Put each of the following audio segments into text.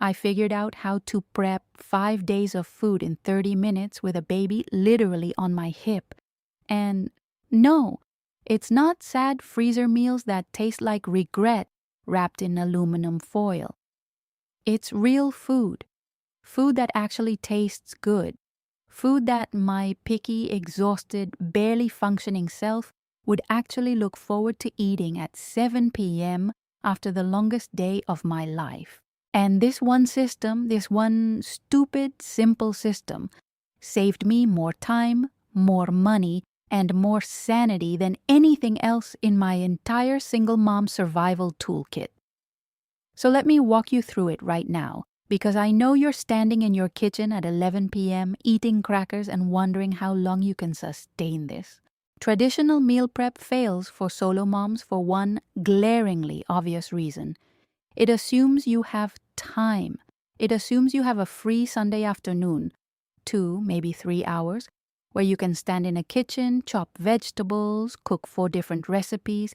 I figured out how to prep 5 days of food in 30 minutes with a baby literally on my hip. And no, it's not sad freezer meals that taste like regret wrapped in aluminum foil. It's real food. Food that actually tastes good. Food that my picky, exhausted, barely functioning self would actually look forward to eating at 7 p.m. after the longest day of my life. And this one system, this one stupid, simple system, saved me more time, more money, and more sanity than anything else in my entire single mom survival toolkit. So let me walk you through it right now, because I know you're standing in your kitchen at 11 p.m. eating crackers and wondering how long you can sustain this. Traditional meal prep fails for solo moms for one glaringly obvious reason. It assumes you have time. It assumes you have a free Sunday afternoon, 2, maybe 3 hours, where you can stand in a kitchen, chop vegetables, cook 4 different recipes,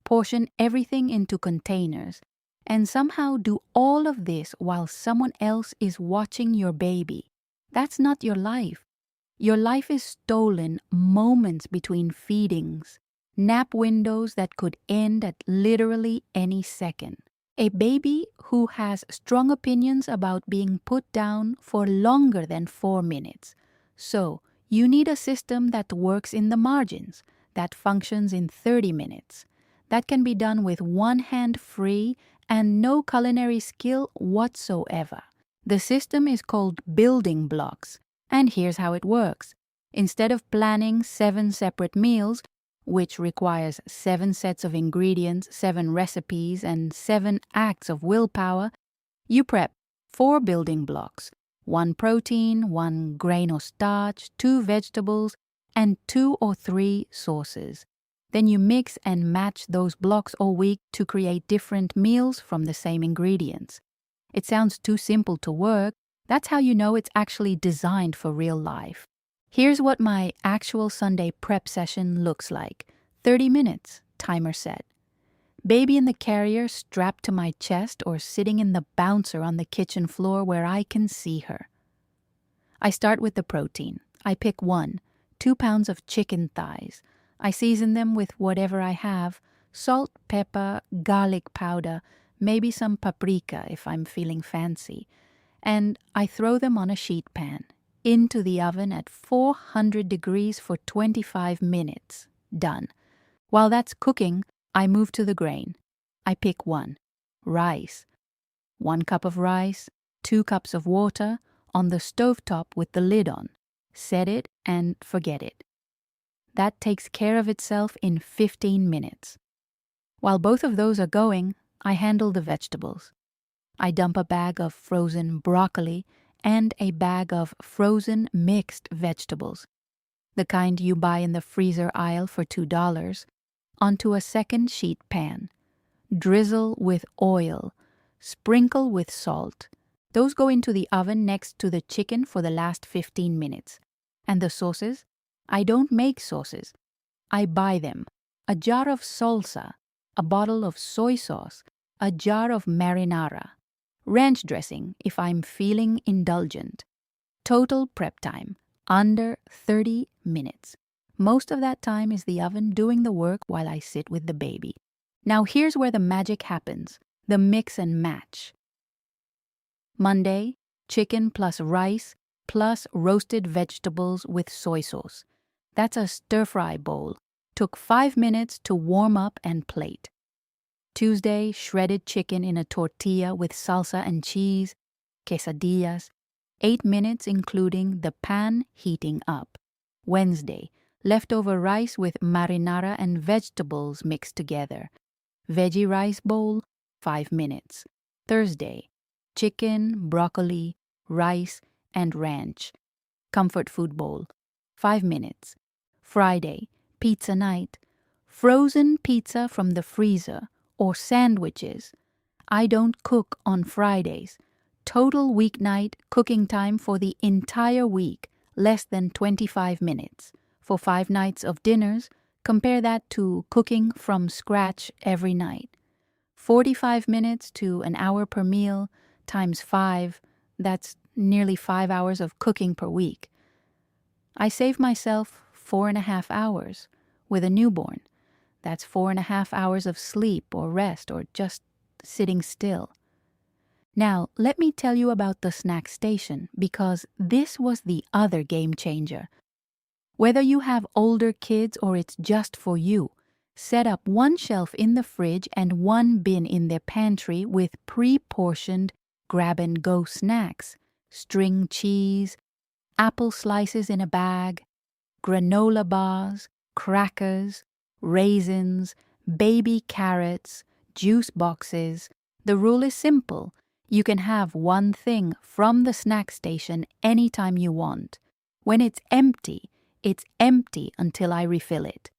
portion everything into containers, and somehow do all of this while someone else is watching your baby. That's not your life. Your life is stolen moments between feedings, nap windows that could end at literally any second. A baby who has strong opinions about being put down for longer than 4 minutes. So, you need a system that works in the margins, that functions in 30 minutes. That can be done with one hand free and no culinary skill whatsoever. The system is called building blocks, and here's how it works. Instead of planning 7 separate meals, which requires 7 sets of ingredients, 7 recipes, and 7 acts of willpower, you prep 4 building blocks: 1 protein, 1 grain or starch, 2 vegetables, and 2 or 3 sauces. Then you mix and match those blocks all week to create different meals from the same ingredients. It sounds too simple to work. That's how you know it's actually designed for real life. Here's what my actual Sunday prep session looks like. 30 minutes, timer set. Baby in the carrier strapped to my chest or sitting in the bouncer on the kitchen floor where I can see her. I start with the protein. I pick 2 pounds of chicken thighs. I season them with whatever I have: salt, pepper, garlic powder, maybe some paprika if I'm feeling fancy. And I throw them on a sheet pan, into the oven at 400 degrees for 25 minutes. Done. While that's cooking, I move to the grain. I pick 1. Rice. 1 cup of rice, 2 cups of water, on the stovetop with the lid on. Set it and forget it. That takes care of itself in 15 minutes. While both of those are going, I handle the vegetables. I dump a bag of frozen broccoli and a bag of frozen mixed vegetables, the kind you buy in the freezer aisle for $2, onto a second sheet pan. Drizzle with oil. Sprinkle with salt. Those go into the oven next to the chicken for the last 15 minutes. And the sauces? I don't make sauces. I buy them. A jar of salsa, a bottle of soy sauce, a jar of marinara, ranch dressing if I'm feeling indulgent. Total prep time, under 30 minutes. Most of that time is the oven doing the work while I sit with the baby. Now here's where the magic happens, the mix and match. Monday, chicken plus rice plus roasted vegetables with soy sauce. That's a stir-fry bowl. Took 5 minutes to warm up and plate. Tuesday, shredded chicken in a tortilla with salsa and cheese, quesadillas. 8 minutes including the pan heating up. Wednesday, leftover rice with marinara and vegetables mixed together. Veggie rice bowl, 5 minutes. Thursday, chicken, broccoli, rice, and ranch. Comfort food bowl, 5 minutes. Friday, pizza night. Frozen pizza from the freezer or sandwiches. I don't cook on Fridays. Total weeknight cooking time for the entire week, less than 25 minutes. For 5 nights of dinners, compare that to cooking from scratch every night. 45 minutes to an hour per meal times 5, that's nearly 5 hours of cooking per week. I save myself 4.5 hours with a newborn. That's 4.5 hours of sleep or rest or just sitting still. Now, let me tell you about the snack station, because this was the other game changer. Whether you have older kids or it's just for you, set up one shelf in the fridge and one bin in their pantry with pre-portioned grab-and-go snacks, string cheese, apple slices in a bag, granola bars, crackers, raisins, baby carrots, juice boxes. The rule is simple. You can have one thing from the snack station anytime you want. When it's empty until I refill it.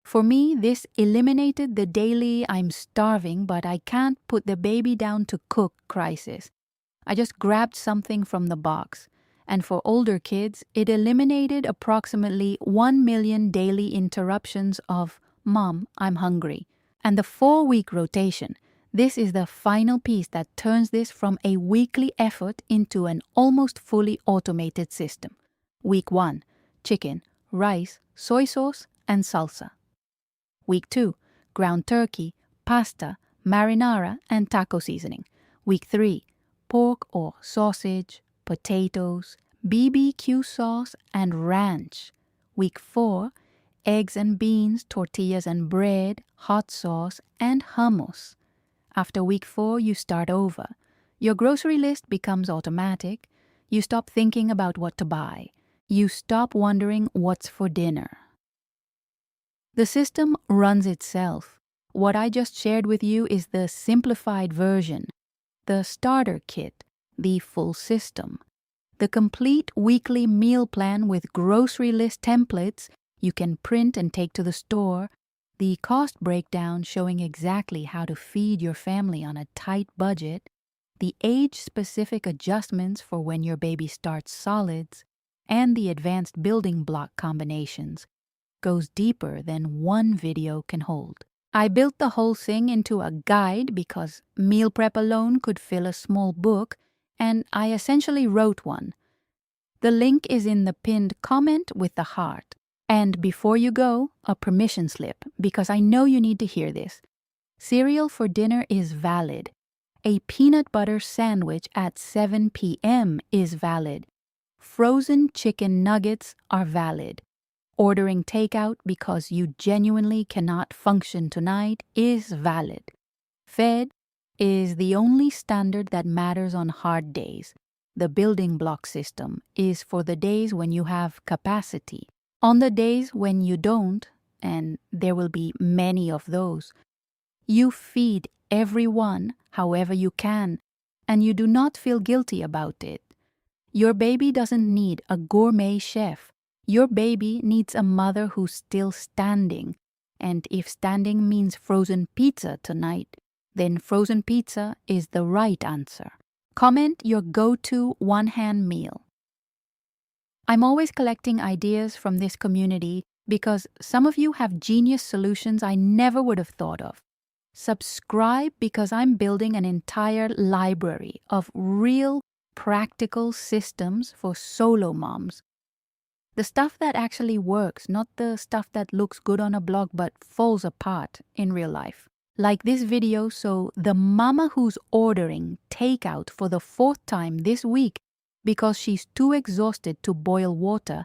For me, this eliminated the daily "I'm starving but I can't put the baby down to cook" crisis. I just grabbed something from the box. And for older kids, it eliminated approximately 1 million daily interruptions of "Mom, I'm hungry." And the 4-week rotation. This is the final piece that turns this from a weekly effort into an almost fully automated system. Week 1, chicken, rice, soy sauce, and salsa. Week 2, ground turkey, pasta, marinara, and taco seasoning. Week 3, pork or sausage, potatoes, BBQ sauce, and ranch. Week 4, eggs and beans, tortillas and bread, hot sauce, and hummus. After week 4, you start over. Your grocery list becomes automatic. You stop thinking about what to buy. You stop wondering what's for dinner. The system runs itself. What I just shared with you is the simplified version, the starter kit, the full system. The complete weekly meal plan with grocery list templates you can print and take to the store, the cost breakdown showing exactly how to feed your family on a tight budget, the age-specific adjustments for when your baby starts solids, and the advanced building block combinations goes deeper than one video can hold. I built the whole thing into a guide because meal prep alone could fill a small book, and I essentially wrote one. The link is in the pinned comment with the heart. And before you go, a permission slip, because I know you need to hear this. Cereal for dinner is valid. A peanut butter sandwich at 7 p.m. is valid. Frozen chicken nuggets are valid. Ordering takeout because you genuinely cannot function tonight is valid. Fed is the only standard that matters on hard days. The building block system is for the days when you have capacity. On the days when you don't, and there will be many of those, you feed everyone however you can, and you do not feel guilty about it. Your baby doesn't need a gourmet chef. Your baby needs a mother who's still standing. And if standing means frozen pizza tonight, then frozen pizza is the right answer. Comment your go-to one-hand meal. I'm always collecting ideas from this community because some of you have genius solutions I never would have thought of. Subscribe because I'm building an entire library of real practical systems for solo moms. The stuff that actually works, not the stuff that looks good on a blog but falls apart in real life. Like this video, so the mama who's ordering takeout for the 4th time this week because she's too exhausted to boil water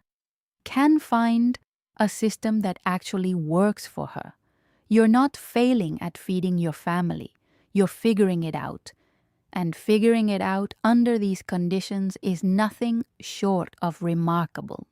can find a system that actually works for her. You're not failing at feeding your family. You're figuring it out. And figuring it out under these conditions is nothing short of remarkable.